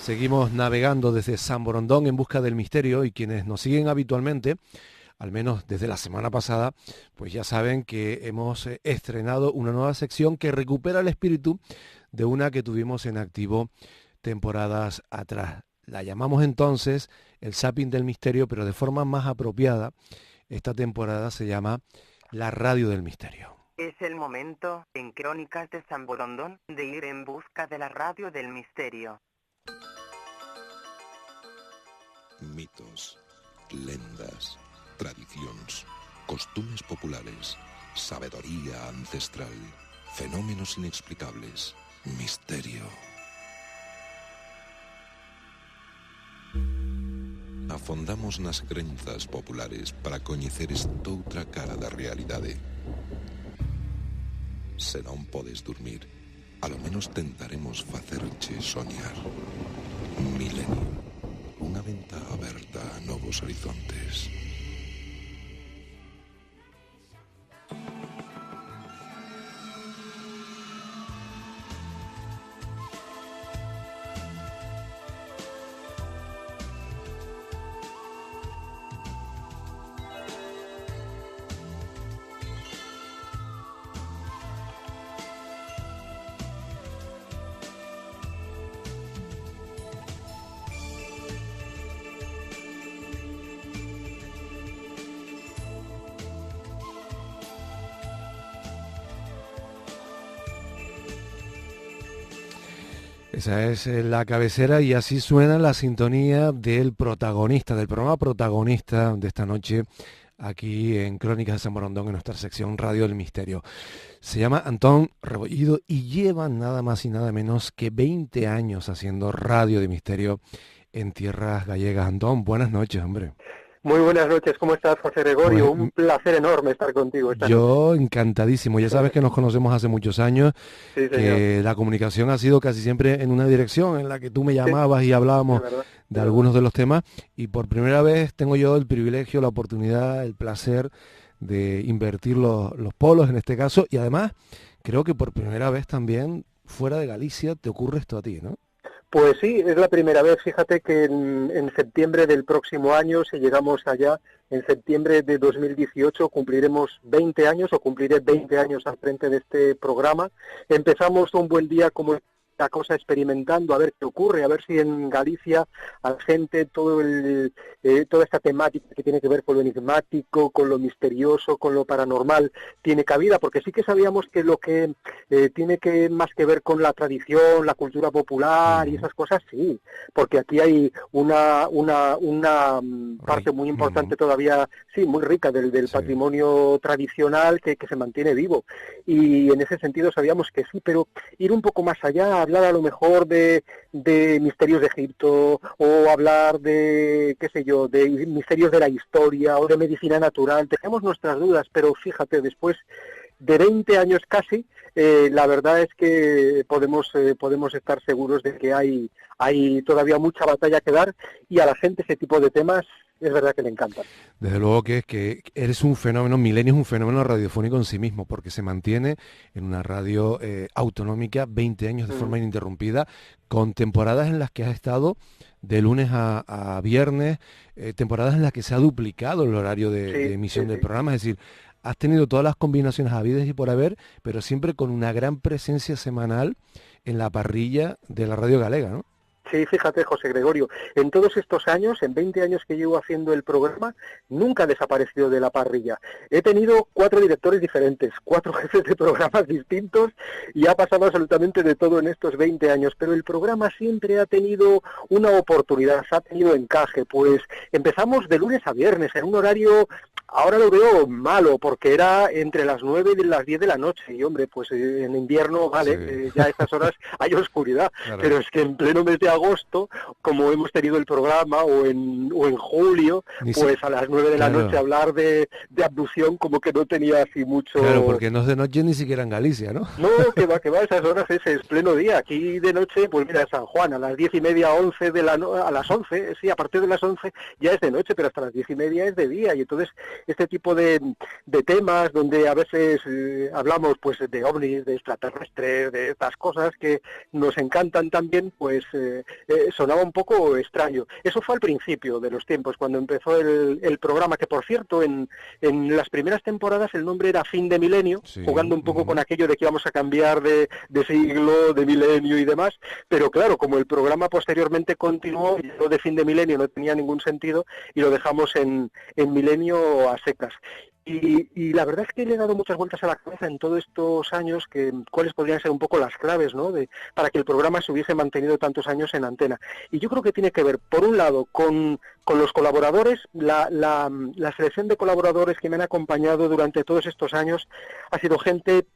Seguimos navegando desde San Borondón en busca del misterio y quienes nos siguen habitualmente, al menos desde la semana pasada, pues ya saben que hemos estrenado una nueva sección que recupera el espíritu de una que tuvimos en activo temporadas atrás. La llamamos entonces el Zapping del Misterio, pero de forma más apropiada, esta temporada se llama La Radio del Misterio. Es el momento, en Crónicas de San Borondón, de ir en busca de la Radio del Misterio. Mitos, lendas, tradicions, costumes populares, sabedoría ancestral, fenómenos inexplicables, misterio. Afondamos nas crenzas populares para coñecer esta outra cara da realidade. Se non podes dormir, a lo menos tentaremos facerche soñar. Milenio, unha venta aberta a novos horizontes. Esa es la cabecera y así suena la sintonía del protagonista, del programa protagonista de esta noche aquí en Crónicas de San Borondón, en nuestra sección Radio del Misterio. Se llama Antón Rebollido y lleva nada más y nada menos que 20 años haciendo Radio de Misterio en tierras gallegas. Antón, buenas noches, hombre. Muy buenas noches, ¿cómo estás, José Gregorio? Pues, un placer enorme estar contigo esta yo noche. Encantadísimo, ya sabes que nos conocemos hace muchos años, Sí, que señor. la comunicación ha sido casi siempre en una dirección en la que tú me llamabas y hablábamos De verdad, de algunos de los temas, y por primera vez tengo yo el privilegio, la oportunidad, el placer de invertir los polos en este caso, y además creo que por primera vez también fuera de Galicia te ocurre esto a ti, ¿no? Pues sí, es la primera vez. Fíjate que en septiembre del próximo año, si llegamos allá, en septiembre de 2018 cumpliremos 20 años, o cumpliré 20 años al frente de este programa. Empezamos un buen día como la cosa, experimentando a ver qué ocurre, a ver si en Galicia a la gente toda esta temática que tiene que ver con lo enigmático, con lo misterioso, con lo paranormal tiene cabida, porque sí que sabíamos que lo que tiene que más que ver con la tradición, la cultura popular y esas cosas, sí, porque aquí hay una parte muy importante todavía, sí, muy rica del Sí. patrimonio tradicional que se mantiene vivo, y en ese sentido sabíamos que sí, pero ir un poco más allá, hablar a lo mejor de misterios de Egipto, o hablar de, qué sé yo, de misterios de la historia o de medicina natural, tenemos nuestras dudas, pero fíjate, después de 20 años casi, la verdad es que podemos estar seguros de que hay todavía mucha batalla que dar, y a la gente ese tipo de temas es verdad que le encantan. Desde luego que es que eres un fenómeno, Milenio es un fenómeno radiofónico en sí mismo, porque se mantiene en una radio autonómica 20 años de forma ininterrumpida, con temporadas en las que has estado de lunes a viernes, temporadas en las que se ha duplicado el horario de emisión del programa, es decir, has tenido todas las combinaciones habidas y por haber, pero siempre con una gran presencia semanal en la parrilla de la radio galega, ¿no? Sí, fíjate, José Gregorio, en todos estos años, en 20 años que llevo haciendo el programa, nunca he desaparecido de la parrilla. He tenido 4 directores diferentes, 4 jefes de programas distintos, y ha pasado absolutamente de todo en estos 20 años, pero el programa siempre ha tenido una oportunidad, ha tenido encaje. Pues empezamos de lunes a viernes, en un horario, ahora lo veo malo, porque era entre las 9 y las 10 de la noche, y hombre, pues en invierno, vale, Sí. ya a estas horas hay oscuridad, Claro. pero es que en pleno mes de agosto, como hemos tenido el programa, o en julio, Ni si- pues a las 9 de la Claro. noche hablar de abducción como que no tenía así mucho... Claro, porque no es de noche ni siquiera en Galicia, ¿no? No, que va, esas horas es pleno día. Aquí de noche, pues mira, San Juan, a las 10:30, 11 a las 11, sí, a partir de las 11 ya es de noche, pero hasta las 10:30 es de día, y entonces este tipo de temas donde a veces hablamos pues de ovnis, de extraterrestres, de estas cosas que nos encantan también, pues sonaba un poco extraño. Eso fue al principio de los tiempos, cuando empezó el programa, que por cierto en las primeras temporadas el nombre era Fin de Milenio, Sí. jugando un poco con aquello de que íbamos a cambiar de siglo, de milenio y demás, pero claro, como el programa posteriormente continuó, y lo de Fin de Milenio no tenía ningún sentido y lo dejamos en Milenio a secas. Y la verdad es que le he dado muchas vueltas a la cabeza en todos estos años cuáles podrían ser un poco las claves, ¿no? Para que el programa se hubiese mantenido tantos años en antena. Y yo creo que tiene que ver, por un lado, con los colaboradores. La selección de colaboradores que me han acompañado durante todos estos años ha sido gente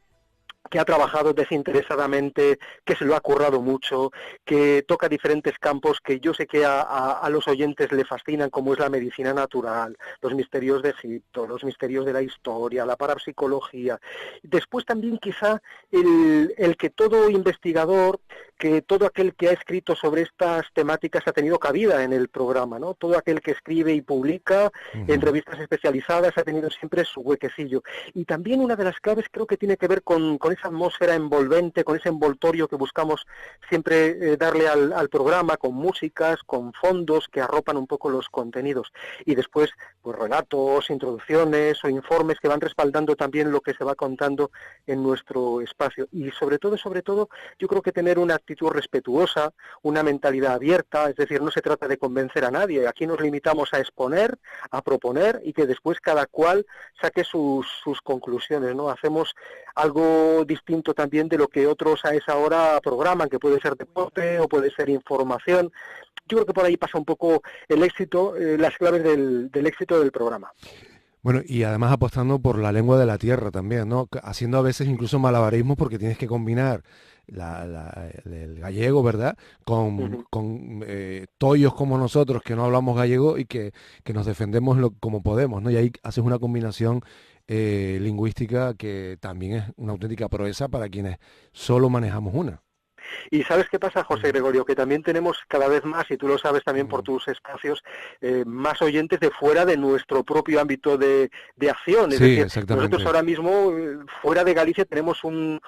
que ha trabajado desinteresadamente, que se lo ha currado mucho, que toca diferentes campos que yo sé que a los oyentes le fascinan, como es la medicina natural, los misterios de Egipto, los misterios de la historia, la parapsicología. Después también quizá el que todo investigador, que todo aquel que ha escrito sobre estas temáticas ha tenido cabida en el programa, ¿no? Todo aquel que escribe y publica en revistas especializadas ha tenido siempre su huequecillo. Y también una de las claves creo que tiene que ver con esa atmósfera envolvente, con ese envoltorio que buscamos siempre darle al programa, con músicas, con fondos que arropan un poco los contenidos. Y después, pues relatos, introducciones o informes que van respaldando también lo que se va contando en nuestro espacio. Y sobre todo, yo creo que tener una actitud respetuosa, una mentalidad abierta, es decir, no se trata de convencer a nadie. Aquí nos limitamos a exponer, a proponer y que después cada cual saque sus conclusiones, ¿no? Hacemos algo distinto también de lo que otros a esa hora programan, que puede ser deporte o puede ser información. Yo creo que por ahí pasa un poco el éxito, las claves del éxito del programa. Bueno, y además apostando por la lengua de la tierra también, ¿no? Haciendo a veces incluso malabarismos porque tienes que combinar el gallego, ¿verdad? Con toyos como nosotros que no hablamos gallego y que nos defendemos como podemos, ¿no? Y ahí haces una combinación lingüística que también es una auténtica proeza para quienes solo manejamos una. Y ¿sabes qué pasa, José Gregorio? Que también tenemos cada vez más, y tú lo sabes también por tus espacios, más oyentes de fuera de nuestro propio ámbito de acción. Es decir, nosotros ahora mismo, fuera de Galicia, tenemos un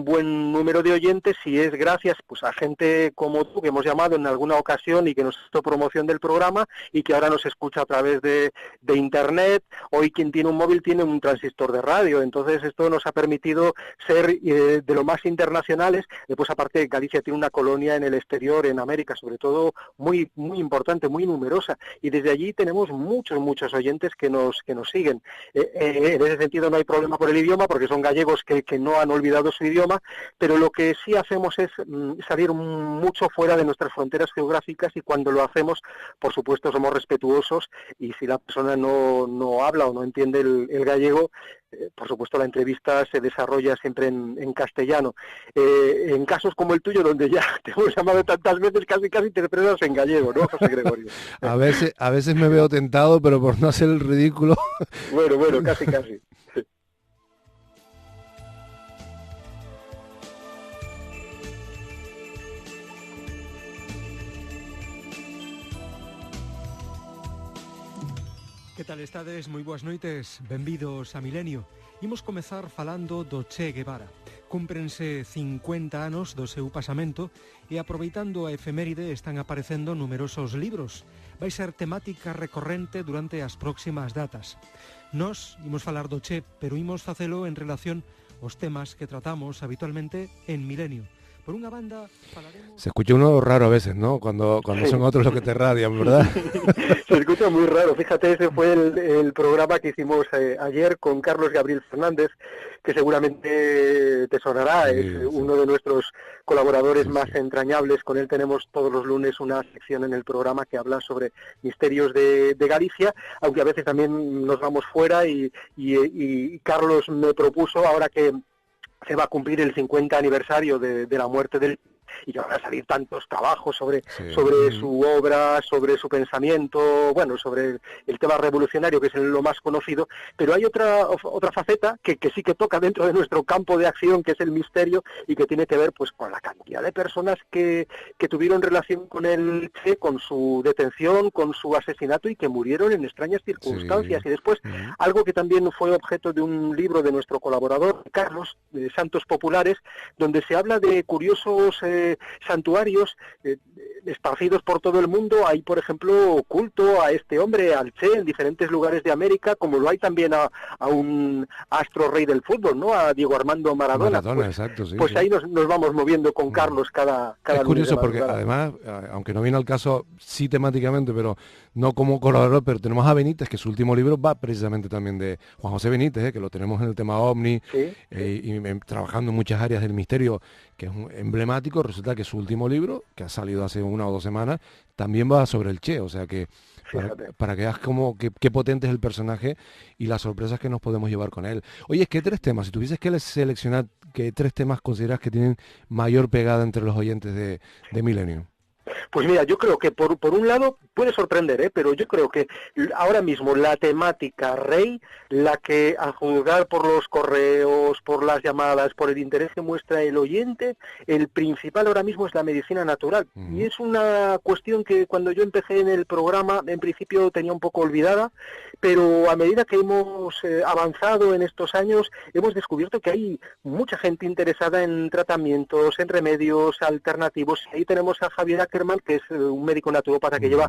buen número de oyentes y es gracias pues a gente como tú, que hemos llamado en alguna ocasión y que nos hizo promoción del programa y que ahora nos escucha a través de Internet. Hoy quien tiene un móvil tiene un transistor de radio. Entonces esto nos ha permitido ser de lo más internacionales. Después, aparte, Galicia tiene una colonia en el exterior, en América, sobre todo muy muy importante, muy numerosa, y desde allí tenemos muchos oyentes que nos siguen. En ese sentido no hay problema por el idioma, porque son gallegos que no han olvidado su idioma, pero lo que sí hacemos es salir mucho fuera de nuestras fronteras geográficas, y cuando lo hacemos, por supuesto, somos respetuosos, y si la persona no habla o no entiende el gallego, por supuesto la entrevista se desarrolla siempre en castellano. En casos como el tuyo, donde ya te hemos llamado tantas veces, casi interpretas en gallego, ¿no, José Gregorio? A veces me veo tentado, pero por no hacer el ridículo. Bueno, casi. Que tal estades? Moi boas noites, benvidos a Milenio. Imos comezar falando do Che Guevara. Cúmprense 50 anos do seu pasamento e aproveitando a efeméride están aparecendo numerosos libros. Vai ser temática recorrente durante as próximas datas. Nós imos falar do Che, pero imos facelo en relación aos temas que tratamos habitualmente en Milenio. Por unha banda, falaremos... Se escucha uno raro a veces, ¿no? Cuando sí. Son otros los que te radian, ¿verdad? Se escucha muy raro. Fíjate, ese fue el programa que hicimos ayer con Carlos Gabriel Fernández, que seguramente te sonará. Sí, es uno de nuestros colaboradores más entrañables. Con él tenemos todos los lunes una sección en el programa que habla sobre misterios de Galicia, aunque a veces también nos vamos fuera y Carlos me propuso, ahora que se va a cumplir el 50 aniversario de la muerte del y ya van a salir tantos trabajos sobre Sí. su obra, sobre su pensamiento, bueno, sobre el tema revolucionario, que es lo más conocido, pero hay otra faceta que sí que toca dentro de nuestro campo de acción, que es el misterio, y que tiene que ver pues con la cantidad de personas que tuvieron relación con el Che, con su detención, con su asesinato, y que murieron en extrañas circunstancias. Sí. Y después, algo que también fue objeto de un libro de nuestro colaborador, Carlos, de Santos Populares, donde se habla de curiosos santuarios esparcidos por todo el mundo. Hay, por ejemplo, culto a este hombre, al Che, en diferentes lugares de América, como lo hay también a un astro rey del fútbol, ¿no? A Diego Armando Maradona. Pues, exacto, sí. pues sí. nos vamos moviendo con Carlos cada Es lunes curioso de porque madrugada. además, aunque no viene al caso sí temáticamente, pero no como colaborador, pero tenemos a Benítez, que su último libro va precisamente también de Juan José Benítez, que lo tenemos en el tema OVNI, Sí, trabajando en muchas áreas del misterio, que es un emblemático. Resulta que su último libro, que ha salido hace 1 o 2 semanas, también va sobre el Che, o sea que fíjate. para que veas qué potente es el personaje y las sorpresas que nos podemos llevar con él. Oye, ¿qué 3 temas? Si tuvieses que seleccionar, ¿qué 3 temas consideras que tienen mayor pegada entre los oyentes de Milenio? Pues mira, yo creo que por un lado puede sorprender, pero yo creo que ahora mismo la temática rey, la que a juzgar por los correos, por las llamadas, por el interés que muestra el oyente, el principal ahora mismo es la medicina natural. Y es una cuestión que cuando yo empecé en el programa, en principio tenía un poco olvidada, pero a medida que hemos avanzado en estos años, hemos descubierto que hay mucha gente interesada en tratamientos, en remedios alternativos. Ahí tenemos a Javier Ackerman, que es un médico naturópata que lleva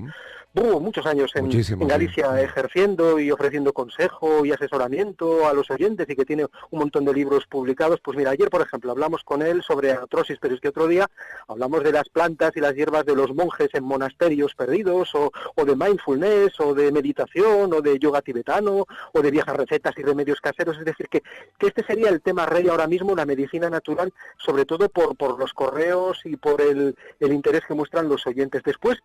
muchos años en Galicia, sí, ejerciendo y ofreciendo consejo y asesoramiento a los oyentes, y que tiene un montón de libros publicados. Pues mira, ayer, por ejemplo, hablamos con él sobre artrosis, pero es que otro día hablamos de las plantas y las hierbas de los monjes en monasterios perdidos, o de mindfulness, o de meditación, o de yoga tibetano, o de viejas recetas y remedios caseros. Es decir, que este sería el tema rey ahora mismo, la medicina natural, sobre todo por los correos y por el interés que muestran los oyentes. Después,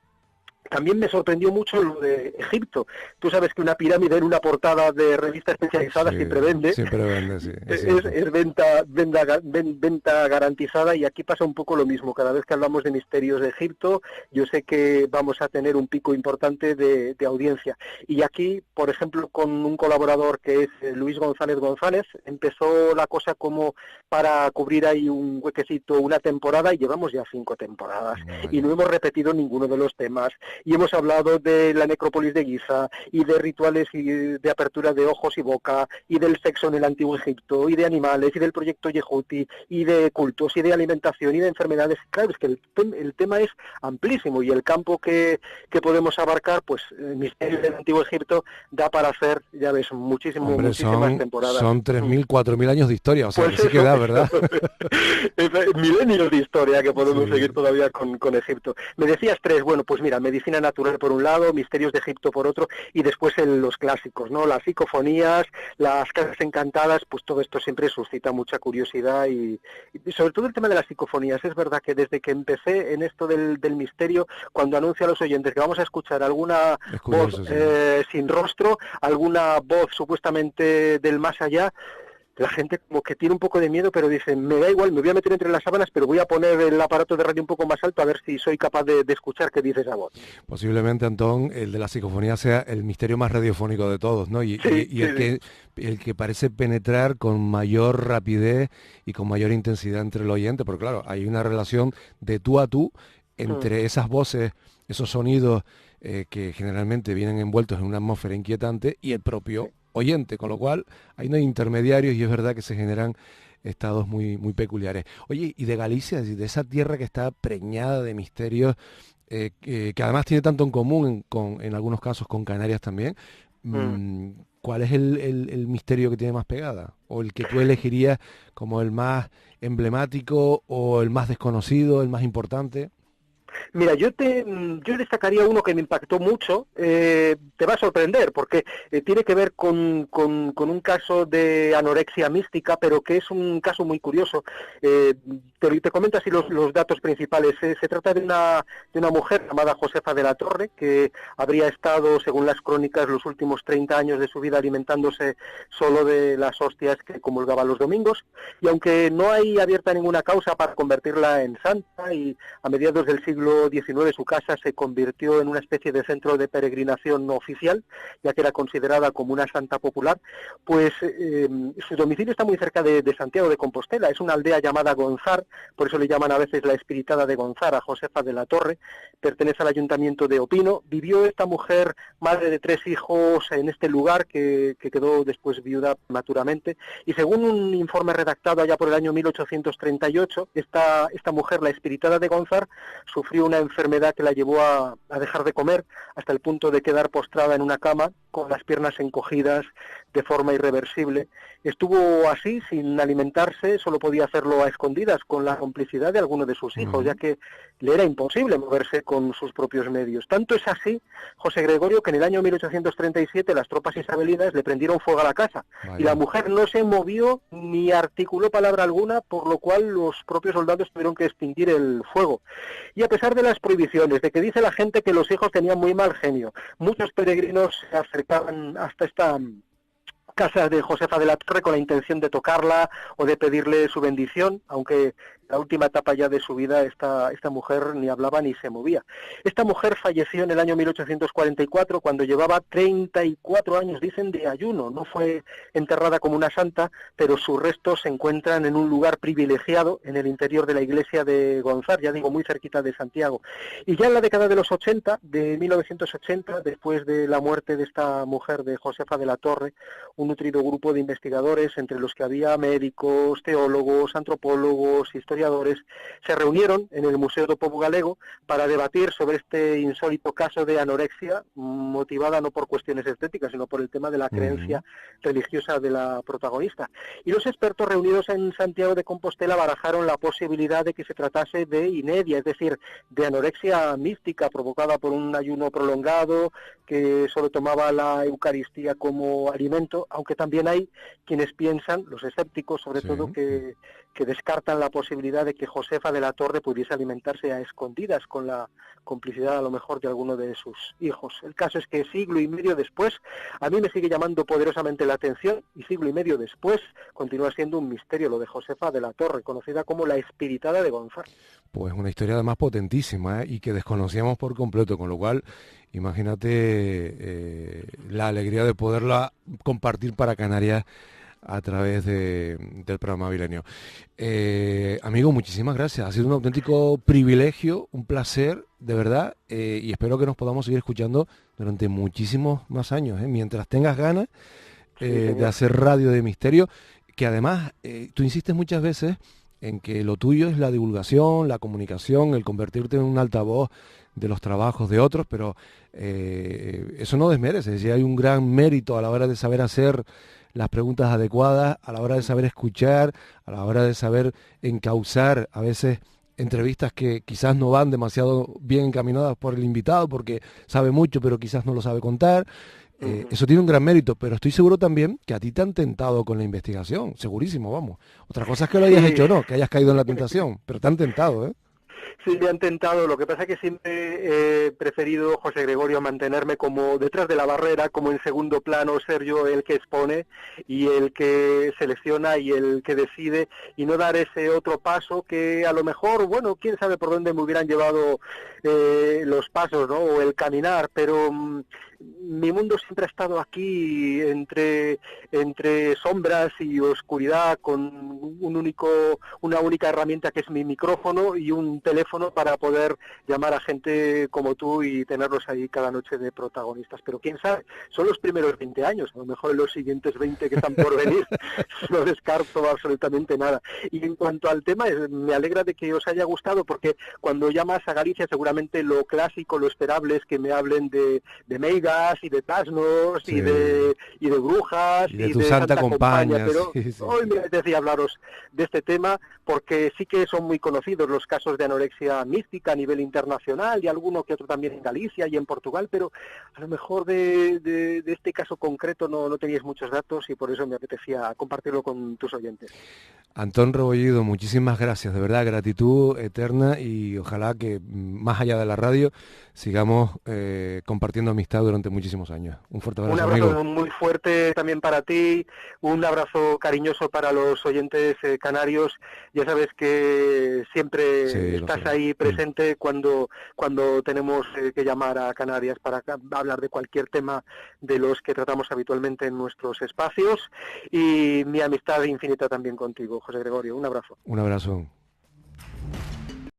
también me sorprendió mucho lo de Egipto. Tú sabes que una pirámide en una portada de revista especializada siempre vende. Siempre vende, sí. Es venta garantizada, y aquí pasa un poco lo mismo. Cada vez que hablamos de misterios de Egipto, yo sé que vamos a tener un pico importante de audiencia. Y aquí, por ejemplo, con un colaborador que es Luis González González, empezó la cosa como para cubrir ahí un huequecito, una temporada, y llevamos ya 5 temporadas. Y no hemos repetido ninguno de los temas. Y hemos hablado de la necrópolis de Giza, y de rituales y de apertura de ojos y boca, y del sexo en el Antiguo Egipto, y de animales, y del proyecto Yehuti, y de cultos, y de alimentación, y de enfermedades. Claro, es que el tema es amplísimo, y el campo que podemos abarcar, pues el misterio del Antiguo Egipto da para hacer, ya ves, muchísimas temporadas. Son 3.000, 4.000 años de historia, o sea, Pues que sí que da, ¿verdad? Milenios de historia que podemos seguir todavía con Egipto. Me decías 3, bueno, pues mira, medicina natural por un lado, misterios de Egipto por otro, y después los clásicos, ¿no? Las psicofonías, las casas encantadas, pues todo esto siempre suscita mucha curiosidad, y sobre todo el tema de las psicofonías. Es verdad que desde que empecé en esto del misterio, cuando anuncio a los oyentes que vamos a escuchar alguna curioso, voz sí. sin rostro, alguna voz supuestamente del más allá, la gente como que tiene un poco de miedo, pero dice, me da igual, me voy a meter entre las sábanas, pero voy a poner el aparato de radio un poco más alto a ver si soy capaz de escuchar qué dice esa voz. Posiblemente, Antón, el de la psicofonía sea el misterio más radiofónico de todos, ¿no? Y el que parece penetrar con mayor rapidez y con mayor intensidad entre el oyente, porque claro, hay una relación de tú a tú entre esas voces, esos sonidos que generalmente vienen envueltos en una atmósfera inquietante, y el propio oyente, con lo cual ahí no hay intermediarios, y es verdad que se generan estados muy, muy peculiares. Oye, y de Galicia, de esa tierra que está preñada de misterios, que además tiene tanto en común en algunos casos con Canarias también, ¿cuál es el misterio que tiene más pegada? ¿O el que tú elegirías como el más emblemático, o el más desconocido, el más importante? Mira, yo destacaría uno que me impactó mucho, te va a sorprender, porque tiene que ver con un caso de anorexia mística, pero que es un caso muy curioso. Te comento así los datos principales. Se trata de una mujer llamada Josefa de la Torre, que habría estado, según las crónicas, los últimos 30 años de su vida alimentándose solo de las hostias que comulgaba los domingos, y aunque no hay abierta ninguna causa para convertirla en santa, y a mediados del siglo XIX su casa se convirtió en una especie de centro de peregrinación no oficial, ya que era considerada como una santa popular, pues su domicilio está muy cerca de Santiago de Compostela. Es una aldea llamada Gonzar, por eso le llaman a veces la espiritada de Gonzar a Josefa de la Torre. Pertenece al ayuntamiento de Opino. Vivió esta mujer, madre de 3 hijos, en este lugar, que quedó después viuda prematuramente, y según un informe redactado allá por el año 1838, esta mujer, la espiritada de Gonzar, sufrió una enfermedad que la llevó a dejar de comer hasta el punto de quedar postrada en una cama con las piernas encogidas de forma irreversible. Estuvo así, sin alimentarse, solo podía hacerlo a escondidas, con la complicidad de alguno de sus hijos, ya que le era imposible moverse con sus propios medios. Tanto es así, José Gregorio, que en el año 1837 las tropas isabelinas le prendieron fuego a la casa. Vaya. Y la mujer no se movió ni articuló palabra alguna, por lo cual los propios soldados tuvieron que extinguir el fuego. Y a pesar de las prohibiciones, de que dice la gente que los hijos tenían muy mal genio, muchos peregrinos se acercaban hasta esta casa de Josefa de la Torre con la intención de tocarla o de pedirle su bendición, aunque la última etapa ya de su vida esta mujer ni hablaba ni se movía. Esta mujer falleció en el año 1844 cuando llevaba 34 años, dicen, de ayuno. No fue enterrada como una santa, pero sus restos se encuentran en un lugar privilegiado en el interior de la iglesia de Gonzar, ya digo, muy cerquita de Santiago. Y ya en la década de los 80, de 1980, después de la muerte de esta mujer, de Josefa de la Torre, un nutrido grupo de investigadores, entre los que había médicos, teólogos, antropólogos, historiadores, se reunieron en el Museo do Povo Galego para debatir sobre este insólito caso de anorexia, motivada no por cuestiones estéticas, sino por el tema de la creencia religiosa de la protagonista. Y los expertos reunidos en Santiago de Compostela barajaron la posibilidad de que se tratase de inedia, es decir, de anorexia mística provocada por un ayuno prolongado que solo tomaba la Eucaristía como alimento, aunque también hay quienes piensan, los escépticos sobre todo, que descartan la posibilidad de que Josefa de la Torre pudiese alimentarse a escondidas con la complicidad a lo mejor de alguno de sus hijos. El caso es que siglo y medio después, a mí me sigue llamando poderosamente la atención, y siglo y medio después continúa siendo un misterio lo de Josefa de la Torre, conocida como la espiritada de Gonzar. Pues una historia además potentísima, y que desconocíamos por completo, con lo cual imagínate la alegría de poderla compartir para Canarias a través del programa Milenio. Amigo, muchísimas gracias. Ha sido un auténtico privilegio, un placer, de verdad, y espero que nos podamos seguir escuchando durante muchísimos más años, mientras tengas ganas de hacer radio de misterio, que además tú insistes muchas veces en que lo tuyo es la divulgación, la comunicación, el convertirte en un altavoz de los trabajos de otros, pero eso no desmerece. Si hay un gran mérito a la hora de saber hacer las preguntas adecuadas, a la hora de saber escuchar, a la hora de saber encauzar a veces entrevistas que quizás no van demasiado bien encaminadas por el invitado porque sabe mucho pero quizás no lo sabe contar. Eso tiene un gran mérito, pero estoy seguro también que a ti te han tentado con la investigación, segurísimo, vamos. Otra cosa es que lo hayas hecho o no, que hayas caído en la tentación, pero te han tentado, ¿eh? Sí, me han tentado. Lo que pasa es que siempre he preferido, José Gregorio, mantenerme como detrás de la barrera, como en segundo plano, ser yo el que expone y el que selecciona y el que decide, y no dar ese otro paso que a lo mejor, bueno, quién sabe por dónde me hubieran llevado los pasos, ¿no? O el caminar, pero mi mundo siempre ha estado aquí entre sombras y oscuridad, con una única herramienta que es mi micrófono y un teléfono para poder llamar a gente como tú y tenerlos ahí cada noche de protagonistas. Pero quién sabe, son los primeros 20 años, a lo mejor en los siguientes 20 que están por venir no descarto absolutamente nada. Y en cuanto al tema, me alegra de que os haya gustado, porque cuando llamas a Galicia seguramente lo clásico, lo esperable es que me hablen de meigas y de tasnos, sí, y de brujas y de tu Santa Compañía, pero sí. Hoy me apetecía hablaros este tema, porque sí que son muy conocidos los casos de anorexia mística a nivel internacional y alguno que otro también en Galicia y en Portugal, pero a lo mejor de este caso concreto no teníais muchos datos y por eso me apetecía compartirlo con tus oyentes. Antón Rebollido, muchísimas gracias, de verdad, gratitud eterna y ojalá que más allá de la radio sigamos compartiendo amistad durante muchísimos años. Un fuerte abrazo, un abrazo amigo. muy fuerte también para ti, un abrazo cariñoso para los oyentes canarios. Ya sabes que siempre estás ahí presente cuando tenemos que llamar a Canarias para hablar de cualquier tema de los que tratamos habitualmente en nuestros espacios, y mi amistad infinita también contigo, José Gregorio. Un abrazo. Un abrazo.